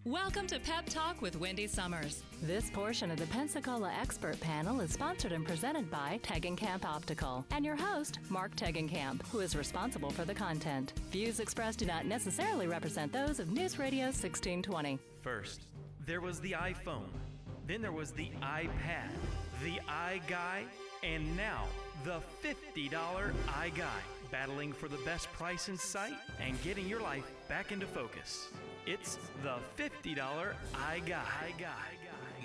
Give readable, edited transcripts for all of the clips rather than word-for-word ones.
Welcome to Pep Talk with Wendy Summers. This portion of the Pensacola Expert Panel is sponsored and presented by Tegenkamp Optical and your host, Mark Tegenkamp, who is responsible for the content. Views expressed do not necessarily represent those of News Radio 1620. First, there was the iPhone. Then there was the iPad, the iGuy, and now the $50 iGuy, battling for the best price in sight and getting your life back into focus. It's the $50 iGuy.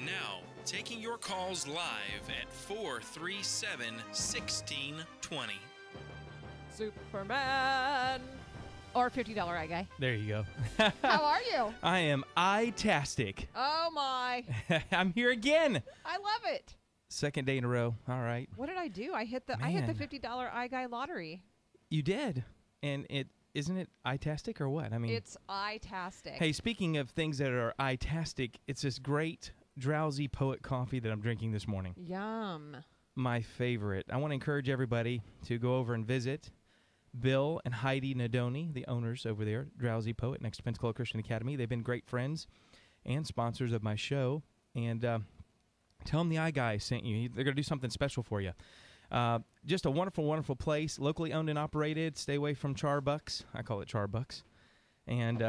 Now, taking your calls live at 437-1620. Superman. Or $50 iGuy. There you go. How are you? I am I-tastic. Oh, my. I'm here again. I love it. Second day in a row. All right. What did I do? I hit the $50 iGuy lottery. You did. And isn't it I-tastic or what? I mean, it's I-tastic. Hey, speaking of things that are I-tastic, it's this great Drowsy Poet coffee that I'm drinking this morning. Yum. My favorite. I want to encourage everybody to go over and visit Bill and Heidi Nadoni, the owners over there, Drowsy Poet, next to Pensacola Christian Academy. They've been great friends and sponsors of my show. And tell them the iGuy sent you. They're going to do something special for you. Just a wonderful, wonderful place, locally owned and operated. Stay away from Charbucks. I call it Charbucks. And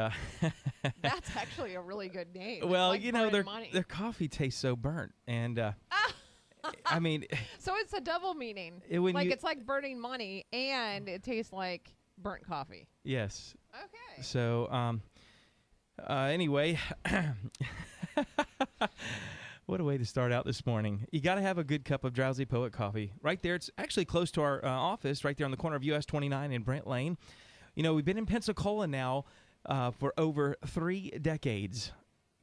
that's actually a really good name. Well, like you know, their coffee tastes so burnt. And I mean, so it's a double meaning. It's like burning money, and it tastes like burnt coffee. Yes. Okay. So anyway, what a way to start out this morning. You got to have a good cup of Drowsy Poet coffee. Right there, it's actually close to our office, right there on the corner of US 29 and Brent Lane. You know, we've been in Pensacola now for over 3 decades.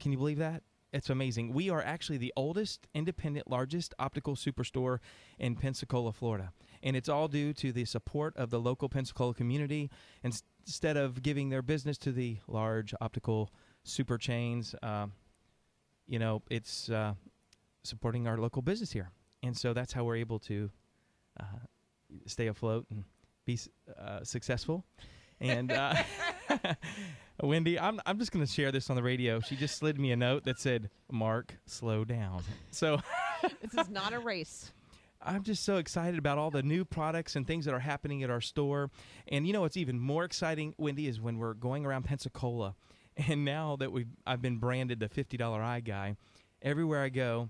Can you believe that? It's amazing. We are actually the oldest, independent, largest optical superstore in Pensacola, Florida. And it's all due to the support of the local Pensacola community. Instead of giving their business to the large optical super chains, you know, it's supporting our local business here. And so that's how we're able to stay afloat and be successful. And Wendy, I'm just going to share this on the radio. She just slid me a note that said, Mark, slow down. So this is not a race. I'm just so excited about all the new products and things that are happening at our store. And you know what's even more exciting, Wendy, is when we're going around Pensacola. And now that I've been branded the $50 iGuy, everywhere I go,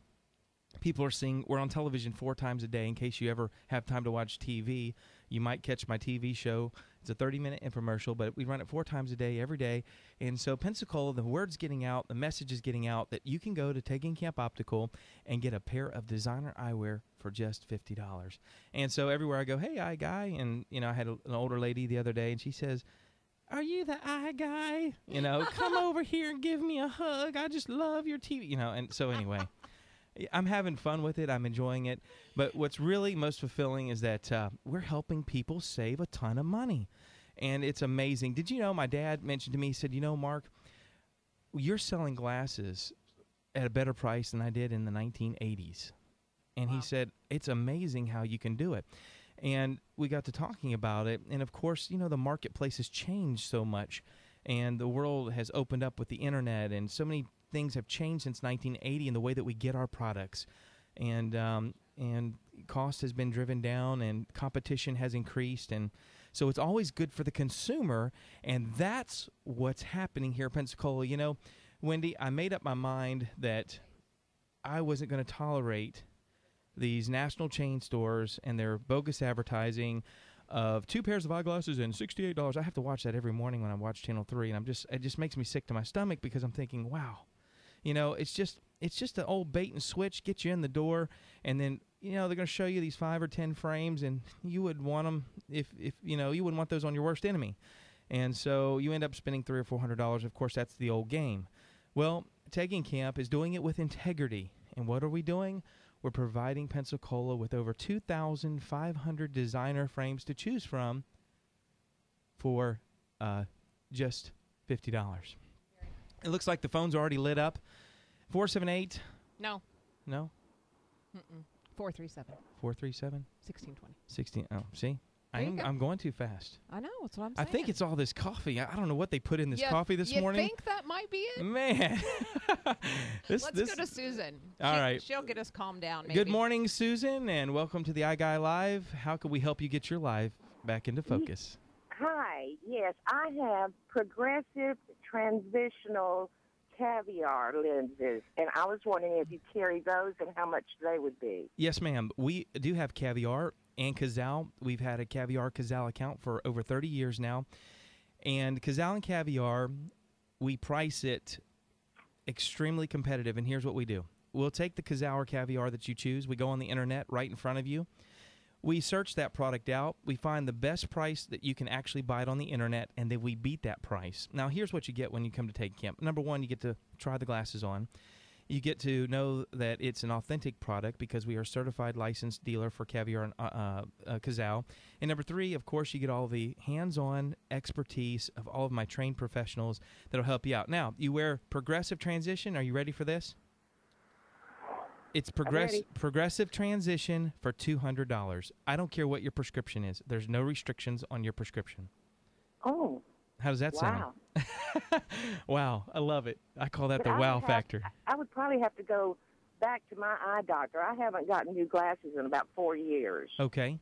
people are seeing we're on television 4 times a day. In case you ever have time to watch TV, you might catch my TV show. It's a 30-minute infomercial, but we run it 4 times a day, every day. And so Pensacola, the word's getting out, the message is getting out that you can go to Tegenkamp Optical and get a pair of designer eyewear for just $50. And so everywhere I go, hey, iGuy. And, you know, I had an older lady the other day, and she says, are you the iGuy? You know, come over here and give me a hug. I just love your TV. You know, and so anyway, I'm having fun with it. I'm enjoying it. But what's really most fulfilling is that we're helping people save a ton of money. And it's amazing. Did you know, my dad mentioned to me, he said, you know, Mark, you're selling glasses at a better price than I did in the 1980s. And wow. He said, it's amazing how you can do it. And we got to talking about it. And, of course, you know, the marketplace has changed so much. And the world has opened up with the Internet. And so many things have changed since 1980 in the way that we get our products. And cost has been driven down and competition has increased. And so it's always good for the consumer. And that's what's happening here in Pensacola. You know, Wendy, I made up my mind that I wasn't going to tolerate these national chain stores and their bogus advertising of 2 pairs of eyeglasses and $68. I have to watch that every morning when I watch Channel 3, and it just makes me sick to my stomach because I'm thinking, wow, you know, it's just an old bait and switch, get you in the door, and then, you know, they're going to show you these 5 or 10 frames, and you would want them if you know, you wouldn't want those on your worst enemy. And so you end up spending $300 or $400. Of course, that's the old game. Well, Tegenkamp is doing it with integrity. And what are we doing? We're providing Pensacola with over 2,500 designer frames to choose from for just $50. It looks like the phone's already lit up. 478. No. No? 437. 437? 1620. 16. Oh, see? I'm going too fast. I know. That's what I'm saying. I think it's all this coffee. I don't know what they put in this coffee this morning. You think that might be it? Man. Let's go to Susan. All right. She'll get us calmed down, maybe. Good morning, Susan, and welcome to the iGuy Live. How can we help you get your life back into focus? Hi. Yes, I have progressive transitional caviar lenses, and I was wondering if you carry those and how much they would be. Yes, ma'am. We do have caviar and Cazal. We've had a caviar Cazal account for over 30 years now. And Cazal and caviar, we price it extremely competitive, and here's what we do. We'll take the Cazal or caviar that you choose. We go on the internet right in front of you. We search that product out. We find the best price that you can actually buy it on the internet, and then we beat that price. Now, here's what you get when you come to Tagging Camp. Number one, you get to try the glasses on. You get to know that it's an authentic product because we are a certified licensed dealer for caviar and Cazal. And number three, of course, you get all the hands-on expertise of all of my trained professionals that will help you out. Now, you wear Progressive Transition. Are you ready for this? It's Progressive Transition for $200. I don't care what your prescription is. There's no restrictions on your prescription. Oh. How does that sound? Wow, I love it. I call that the wow factor. I would probably have to go back to my eye doctor. I haven't gotten new glasses in about 4 years. Okay.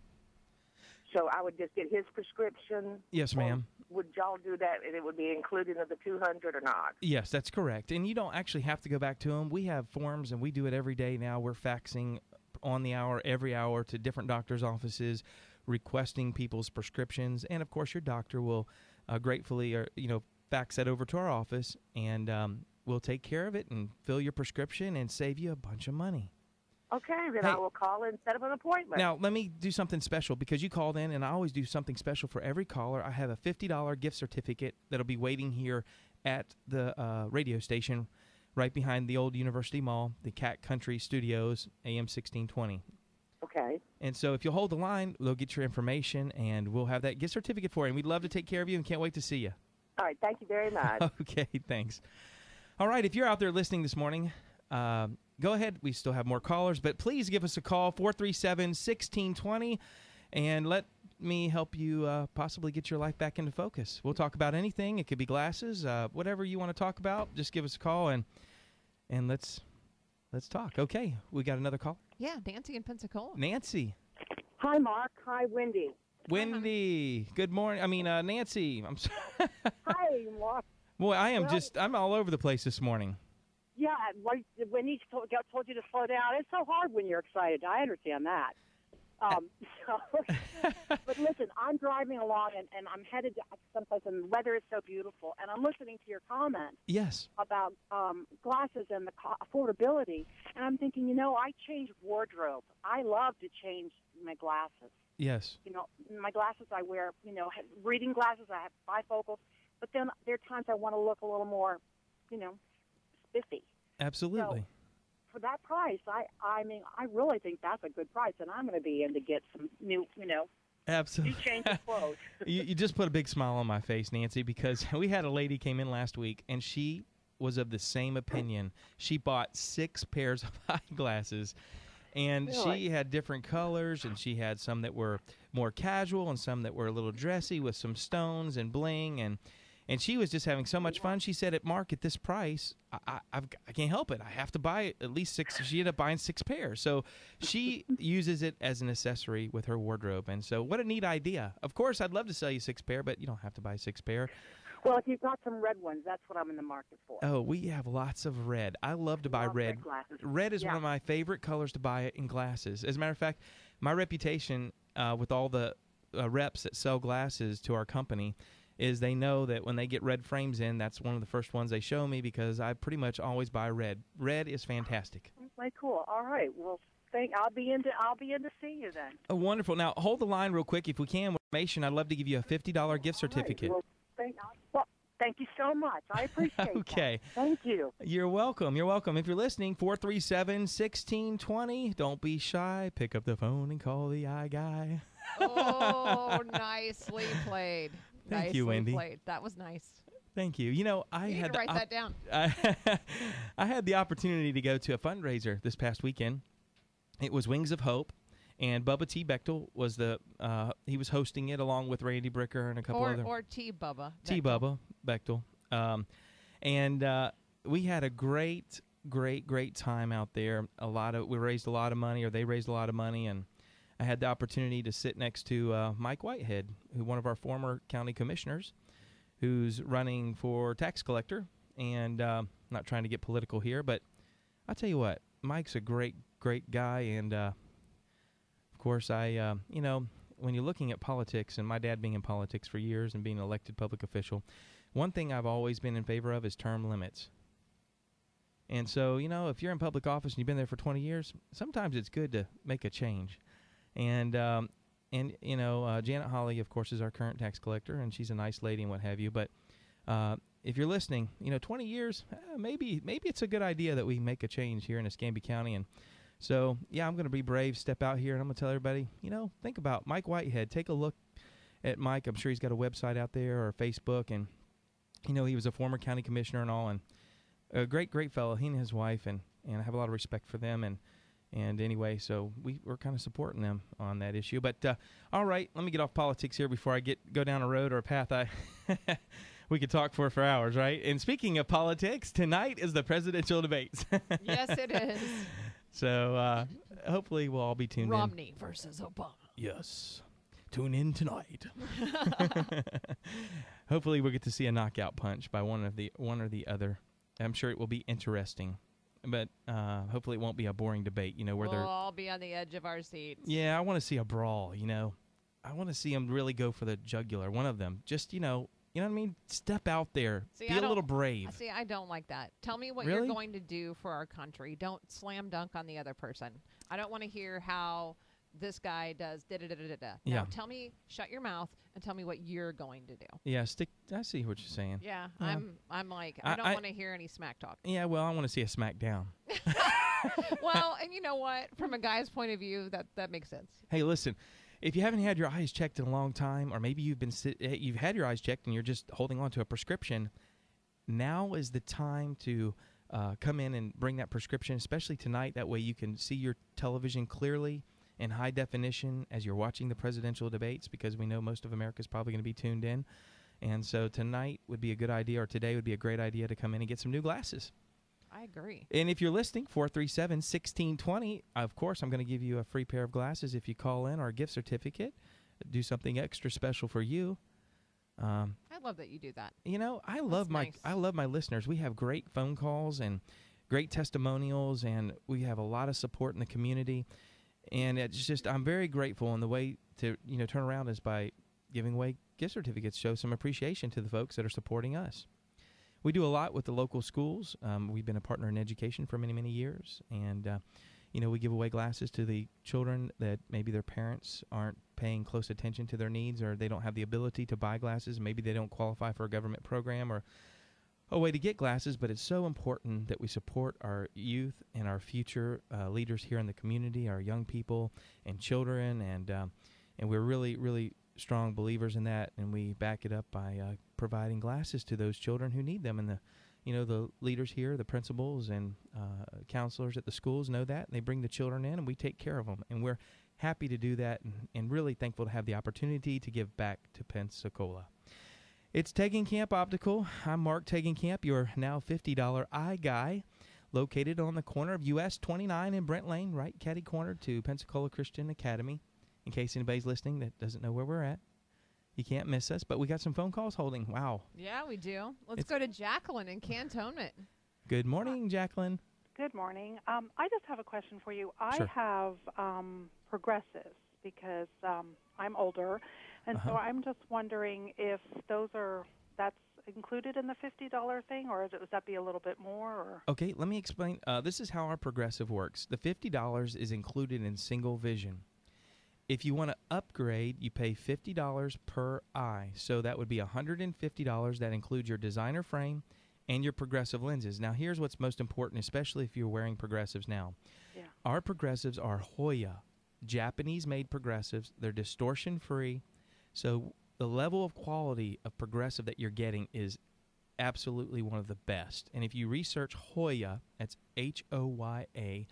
So I would just get his prescription? Yes, ma'am. Would y'all do that and it would be included in the $200 or not? Yes, that's correct. And you don't actually have to go back to them. We have forms, and we do it every day now. We're faxing on the hour, every hour, to different doctors' offices, requesting people's prescriptions. And, of course, your doctor will gratefully fax that over to our office, and we'll take care of it and fill your prescription and save you a bunch of money. Okay, then I will call and set up an appointment. Now, let me do something special because you called in, and I always do something special for every caller. I have a $50 gift certificate that'll be waiting here at the radio station right behind the old University Mall, the Cat Country Studios, AM 1620. Okay. And so if you'll hold the line, they'll get your information, and we'll have that gift certificate for you. And we'd love to take care of you and can't wait to see you. All right, thank you very much. Okay, thanks. All right, if you're out there listening this morning, go ahead. We still have more callers, but please give us a call, 437-1620, and let me help you possibly get your life back into focus. We'll talk about anything. It could be glasses, whatever you want to talk about. Just give us a call, and let's talk. Okay, we got another call. Yeah, Nancy in Pensacola. Nancy. Hi, Mark. Hi, Wendy. Wendy. Good morning. I mean, Nancy. I'm sorry. Hi, Mark. Boy, I'm all over the place this morning. Yeah, when he told you to slow down, it's so hard when you're excited. I understand that. But listen, I'm driving along, and I'm headed to someplace, and the weather is so beautiful, and I'm listening to your comments. Yes. About glasses and the affordability, and I'm thinking, I change wardrobe. I love to change my glasses. Yes. My glasses I wear, reading glasses, I have bifocals, but then there are times I want to look a little more, spiffy. Absolutely. So, for that price, I mean, I really think that's a good price, and I'm going to be in to get some new, Absolutely. new change of clothes. you just put a big smile on my face, Nancy, because we had a lady came in last week, and she was of the same opinion. She bought 6 pairs of eyeglasses, and really? She had different colors, and she had some that were more casual and some that were a little dressy with some stones and bling, and she was just having so much fun. She said, Mark, at this price, I can't help it. I have to buy at least 6. She ended up buying 6 pairs. So she uses it as an accessory with her wardrobe. And so what a neat idea. Of course, I'd love to sell you 6 pair, but you don't have to buy 6 pair. Well, if you've got some red ones, that's what I'm in the market for. Oh, we have lots of red. I love to buy red. Red is one of my favorite colors to buy in glasses. As a matter of fact, my reputation with all the reps that sell glasses to our company is they know that when they get red frames in, that's one of the first ones they show me because I pretty much always buy red. Red is fantastic. Okay, cool. All right. Well, I'll be in to see you then. Oh, wonderful. Now, hold the line real quick. If we can, with information, I'd love to give you a $50 gift certificate. All right. Well, thank you so much. I appreciate Okay. that. Thank you. You're welcome. You're welcome. If you're listening, 437-1620. Don't be shy. Pick up the phone and call the iGuy. Oh, nicely played. Thank you, Wendy. Played. That was nice. Thank you. I had to write that down. I had the opportunity to go to a fundraiser this past weekend. It was Wings of Hope, And Bubba T. Bechtel was he was hosting it along with Randy Bricker and a couple other. Or T. Bubba. T. Bubba Bechtel. And we had a great time out there. We raised a lot of money, or they raised a lot of money, and I had the opportunity to sit next to Mike Whitehead, one of our former county commissioners, who's running for tax collector. And not trying to get political here, but I'll tell you what, Mike's a great guy. And, of course, when you're looking at politics, and my dad being in politics for years and being an elected public official, one thing I've always been in favor of is term limits. And so, if you're in public office and you've been there for 20 years, sometimes it's good to make a change. And Janet Hawley, of course, is our current tax collector, and she's a nice lady and what have you. But if you're listening, 20 years, maybe it's a good idea that we make a change here in Escambia County. And so, I'm going to be brave, step out here, and I'm going to tell everybody, think about Mike Whitehead. Take a look at Mike. I'm sure he's got a website out there or Facebook, and, he was a former county commissioner and all, and a great fellow, he and his wife, and I have a lot of respect for them. And anyway, so we're kind of supporting them on that issue. But, all right, let me get off politics here before I go down a road or a path we could talk for hours, right? And speaking of politics, tonight is the presidential debates. Yes, it is. So hopefully we'll all be tuned in. Romney versus Obama. Yes. Tune in tonight. Hopefully we'll get to see a knockout punch by one or the other. I'm sure it will be interesting. But hopefully it won't be a boring debate, where we'll all be on the edge of our seats. Yeah, I want to see a brawl, I want to see them really go for the jugular, one of them. Just, you know what I mean? Step out there. Be a little brave. See, I don't like that. Tell me what Really? you're going to do for our country. Don't slam dunk on the other person. I don't want to hear how this guy does da-da-da-da-da. Yeah. No, tell me, shut your mouth, and tell me what you're going to do. Yeah, I see what you're saying. Yeah, Yeah. I'm like, I don't want to hear any smack talk. Yeah, well, I want to see a smackdown. Well, and you know what? From a guy's point of view, that makes sense. Hey, listen, if you haven't had your eyes checked in a long time, or maybe you've had your eyes checked and you're just holding on to a prescription, now is the time to come in and bring that prescription, especially tonight. That way you can see your television clearly in high definition as you're watching the presidential debates, because we know most of America is probably going to be tuned in. And so tonight would be a good idea, or today would be a great idea to come in and get some new glasses. I agree. And if you're listening, 437-1620, of course, I'm going to give you a free pair of glasses if you call in, or a gift certificate. Do something extra special for you. I love that you do that. I love my listeners. We have great phone calls and great testimonials, and we have a lot of support in the community. And it's just, I'm very grateful. And the way to, turn around is by giving away gift certificates, show some appreciation to the folks that are supporting us. We do a lot with the local schools. We've been a partner in education for many, many years. And, we give away glasses to the children that maybe their parents aren't paying close attention to their needs, or they don't have the ability to buy glasses. Maybe they don't qualify for a government program or a way to get glasses. But it's so important that we support our youth and our future leaders here in the community, our young people and children. And we're really, really strong believers in that, and we back it up by providing glasses to those children who need them. And the leaders here, the principals and counselors at the schools know that, and they bring the children in, and we take care of them. And we're happy to do that, and really thankful to have the opportunity to give back to Pensacola. It's Tegenkamp Optical. I'm Mark Tegenkamp, your now $50 eye guy, located on the corner of US 29 and Brent Lane, right catty corner to Pensacola Christian Academy. In case anybody's listening that doesn't know where we're at, you can't miss us. But we got some phone calls holding. Wow. Yeah, we do. Let's go to Jacqueline in Cantonment. Good morning, Jacqueline. Good morning. I just have a question for you. Sure. I have progressives because I'm older, and so I'm just wondering if that's included in the $50 thing, or would that be a little bit more? Or? Okay, let me explain. This is how our progressive works. The $50 is included in single vision. If you want to upgrade, you pay $50 per eye. So that would be $150. That includes your designer frame and your progressive lenses. Now, here's what's most important, especially if you're wearing progressives now. Yeah. Our progressives are Hoya, Japanese-made progressives. They're distortion-free. So the level of quality of progressive that you're getting is absolutely one of the best. And if you research Hoya, that's Hoya,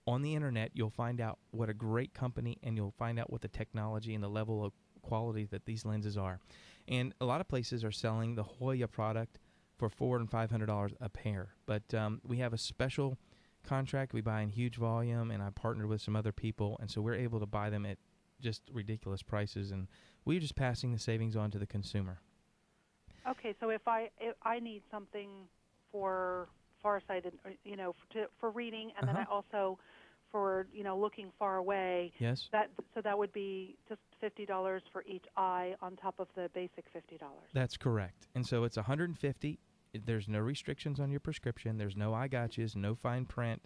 on the internet, you'll find out what a great company, and you'll find out what the technology and the level of quality that these lenses are. And a lot of places are selling the Hoya product for $400 and $500 a pair. But we have a special contract. We buy in huge volume, and I partnered with some other people, and so we're able to buy them at just ridiculous prices, and we're just passing the savings on to the consumer. Okay, so if I need something for farsighted, for reading, and then I also for looking far away. Yes. That would be just $50 for each eye on top of the basic $50. That's correct. And so it's $150. There's no restrictions on your prescription. There's no eye gotchas, no fine print,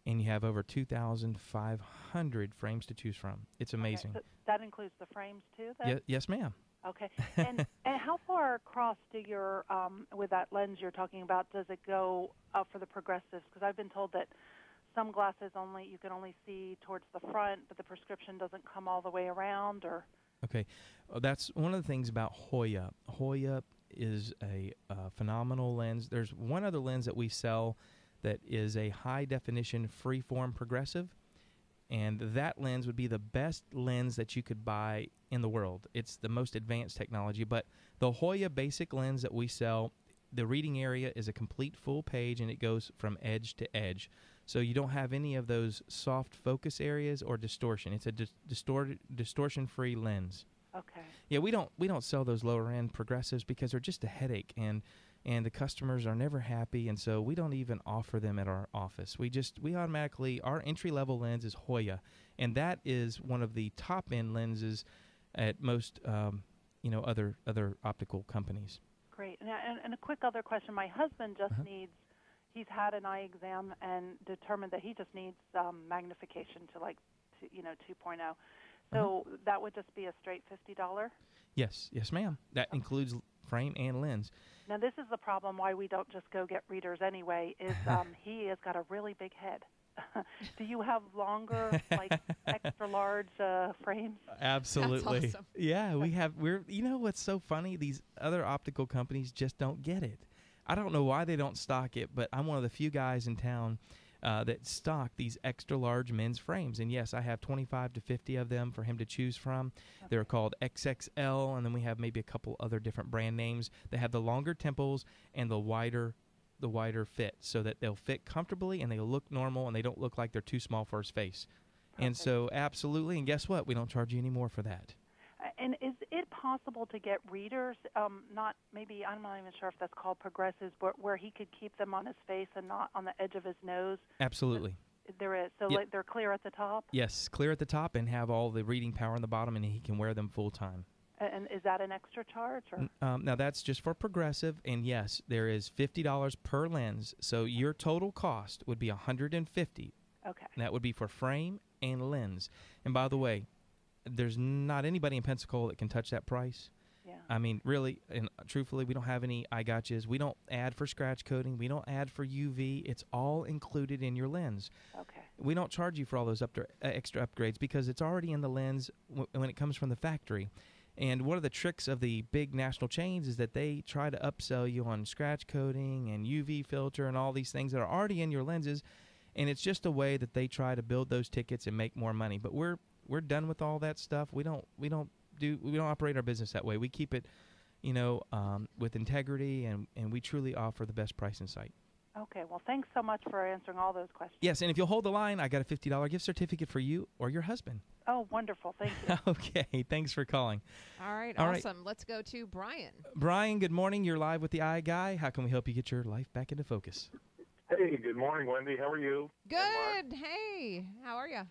and you have over 2,500 frames to choose from. It's amazing. Okay, so that includes the frames too, then? Yes, ma'am. Okay. And how far across do your with that lens you're talking about does it go for the progressives? Because I've been told that some glasses you can only see towards the front, but the prescription doesn't come all the way around. Or okay, that's one of the things about Hoya. Hoya is a phenomenal lens. There's one other lens that we sell that is a high-definition freeform progressive, and that lens would be the best lens that you could buy in the world. It's the most advanced technology, but the Hoya basic lens that we sell, the reading area is a complete full page, and it goes from edge to edge. So you don't have any of those soft focus areas or distortion. It's a distortion-free lens. Okay. Yeah, we don't sell those lower-end progressives because they're just a headache, and the customers are never happy, and so we don't even offer them at our office. We automatically, our entry-level lens is Hoya, and that is one of the top-end lenses at most other optical companies. Great. And a quick other question. My husband just needs, he's had an eye exam and determined that he just needs magnification to 2.0. So that would just be a straight $50? Yes, ma'am. That includes frame and lens. Now, this is the problem why we don't just go get readers anyway, is he has got a really big head. Do you have longer, extra large frames? Absolutely. That's awesome. Yeah, what's so funny? These other optical companies just don't get it. I don't know why they don't stock it, but I'm one of the few guys in town that stock these extra large men's frames. And yes, I have 25 to 50 of them for him to choose from. Okay. They're called XXL, and then we have maybe a couple other different brand names. They have the longer temples and the wider fit, so that they'll fit comfortably and they'll look normal and they don't look like they're too small for his face. Okay. And so absolutely, and guess what? We don't charge you any more for that. And is it possible to get readers, I'm not even sure if that's called progressives, but where he could keep them on his face and not on the edge of his nose? Absolutely. There is. So they're clear at the top? Yes, clear at the top and have all the reading power on the bottom, and he can wear them full time. And is that an extra charge? Or? Now, that's just for progressive, and yes, there is $50 per lens, so your total cost would be $150. Okay. And that would be for frame and lens. And by the way, there's not anybody in Pensacola that can touch that price. Yeah. I mean, really and truthfully, we don't have any eye gotchas. We don't add for scratch coating. We don't add for UV. It's all included in your lens. Okay. We don't charge you for all those extra upgrades because it's already in the lens when it comes from the factory. And one of the tricks of the big national chains is that they try to upsell you on scratch coating and UV filter and all these things that are already in your lenses, and it's just a way that they try to build those tickets and make more money. But we're done with all that stuff. We don't operate our business that way. We keep it, with integrity, and we truly offer the best price in sight. Okay. Well, thanks so much for answering all those questions. Yes, and if you'll hold the line, I got a $50 gift certificate for you or your husband. Oh, wonderful. Thank you. Okay. Thanks for calling. All right. Awesome. Let's go to Brian. Brian, good morning. You're live with the Eye Guy. How can we help you get your life back into focus? Hey, good morning, Wendy. How are you? Good. Hey, how are you?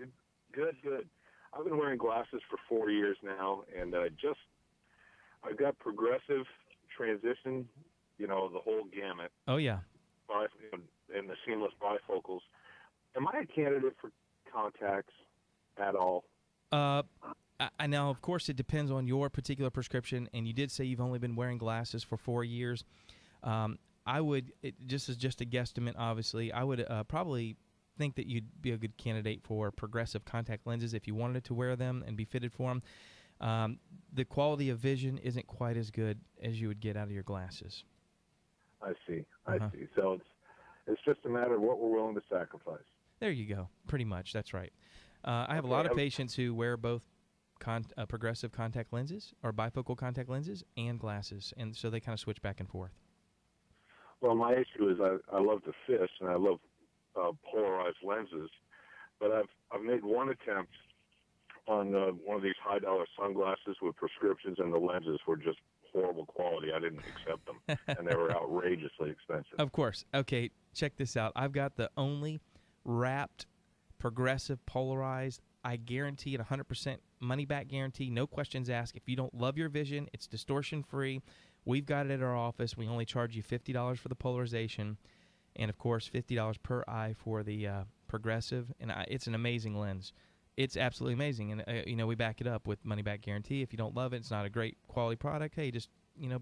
Good. I've been wearing glasses for 4 years now, and I've got progressive, transition, the whole gamut. Oh, yeah. And the seamless bifocals. Am I a candidate for contacts at all? I know, of course, it depends on your particular prescription, and you did say you've only been wearing glasses for 4 years. I would, just as just a guesstimate, obviously, I would probably think that you'd be a good candidate for progressive contact lenses if you wanted to wear them and be fitted for them. The quality of vision isn't quite as good as you would get out of your glasses. I see. I see. So it's just a matter of what we're willing to sacrifice. There you go. Pretty much. That's right. I have a lot of patients who wear both progressive contact lenses or bifocal contact lenses and glasses, and so they kind of switch back and forth. Well, my issue is I love to fish, and I love polarized lenses, but I've made one attempt on one of these high-dollar sunglasses with prescriptions, and the lenses were just horrible quality. I didn't accept them, and they were outrageously expensive. Of course. Okay, check this out. I've got the only wrapped progressive polarized. I guarantee it 100% money-back guarantee, no questions asked. If you don't love your vision, it's distortion-free. We've got it at our office. We only charge you $50 for the polarization, and, of course, $50 per eye for the progressive. And it's an amazing lens. It's absolutely amazing. And, we back it up with money-back guarantee. If you don't love it, it's not a great quality product, hey, just,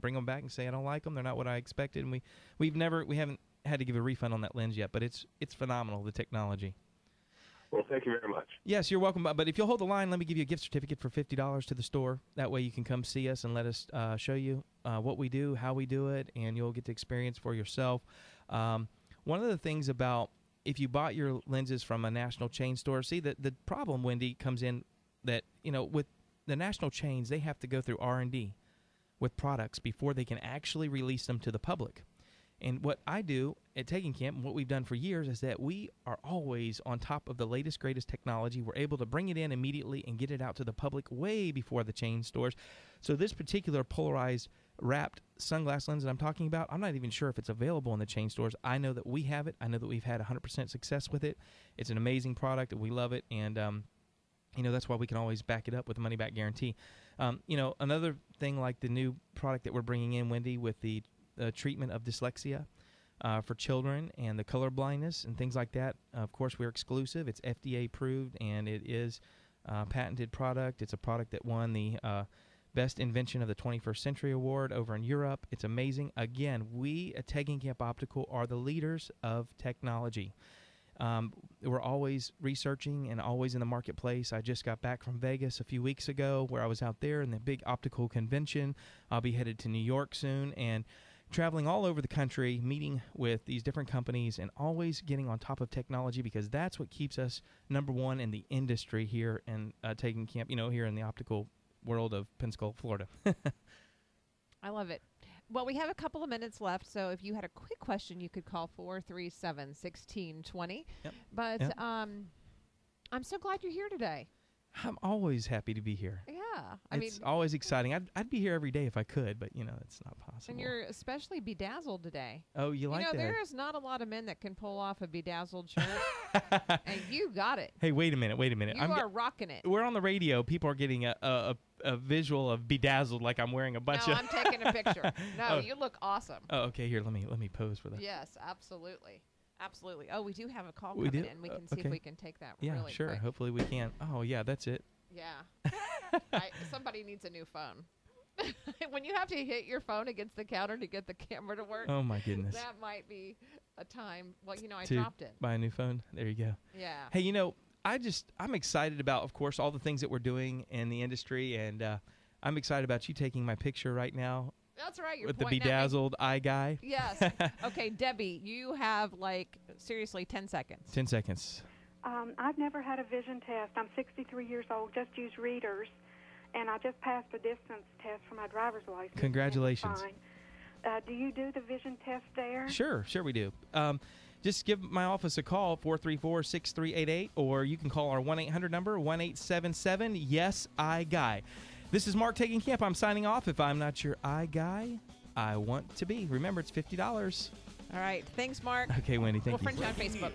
bring them back and say, I don't like them. They're not what I expected. And we haven't had to give a refund on that lens yet, but it's phenomenal, the technology. Well, thank you very much. Yes, you're welcome. But if you'll hold the line, let me give you a gift certificate for $50 to the store. That way you can come see us and let us show you what we do, how we do it, and you'll get to experience for yourself. One of the things about if you bought your lenses from a national chain store, see, the problem, Wendy, comes in that, with the national chains, they have to go through R&D with products before they can actually release them to the public. And what I do at Taking Camp, and what we've done for years, is that we are always on top of the latest, greatest technology. We're able to bring it in immediately and get it out to the public way before the chain stores. So this particular polarized wrapped sunglass lens that I'm talking about, I'm not even sure if it's available in the chain stores. I know that we have it. I know that we've had 100% success with it. It's an amazing product, and we love it. And, that's why we can always back it up with a money-back guarantee. Another thing like the new product that we're bringing in, Wendy, with the treatment of dyslexia for children and the color blindness and things like that. Of course, we're exclusive. It's FDA approved, and it is a patented product. It's a product that won the Best Invention of the 21st Century Award over in Europe. It's amazing. Again, we at Taking Camp Optical are the leaders of technology. We're always researching and always in the marketplace. I just got back from Vegas a few weeks ago where I was out there in the big optical convention. I'll be headed to New York soon, and traveling all over the country, meeting with these different companies, and always getting on top of technology, because that's what keeps us number one in the industry here in Taking Camp, here in the optical world of Pensacola, Florida. I love it. Well, we have a couple of minutes left, so if you had a quick question, you could call 437-1620. Yep. But Yep. I'm so glad you're here today. I'm always happy to be here. Yeah. It's always exciting. I'd be here every day if I could, but, it's not possible. And you're especially bedazzled today. Oh, you like that? There is not a lot of men that can pull off a bedazzled shirt, and you got it. Hey, wait a minute. You are rocking it. We're on the radio. People are getting a visual of bedazzled, like I'm wearing a bunch of... No, I'm taking a picture. No, you look awesome. Oh, okay. Here, let me pose for that. Yes, absolutely. Absolutely. Oh, we do have a call coming in. We can see if we can take that really quick. Yeah, sure. Hopefully we can. Oh, yeah, that's it. Yeah. Somebody needs a new phone. When you have to hit your phone against the counter to get the camera to work. Oh, my goodness. That might be a time. Well, I to dropped it. Buy a new phone. There you go. Yeah. Hey, I'm excited about, of course, all the things that we're doing in the industry, and I'm excited about you taking my picture right now. That's right. You're with the pointing bedazzled eye guy. Yes. Okay, Debbie, you have seriously 10 seconds. 10 seconds. I've never had a vision test. I'm 63 years old, just use readers, and I just passed a distance test for my driver's license. Congratulations. Fine. Do you do the vision test there? Sure we do. Just give my office a call, 434-6388, or you can call our 1-800 number, 1-877-YES-I-GUY. This is Mark Taking Camp. I'm signing off. If I'm not your eye guy, I want to be. Remember, it's $50. All right. Thanks, Mark. Okay, Wendy, thank you. We'll friend you on Facebook.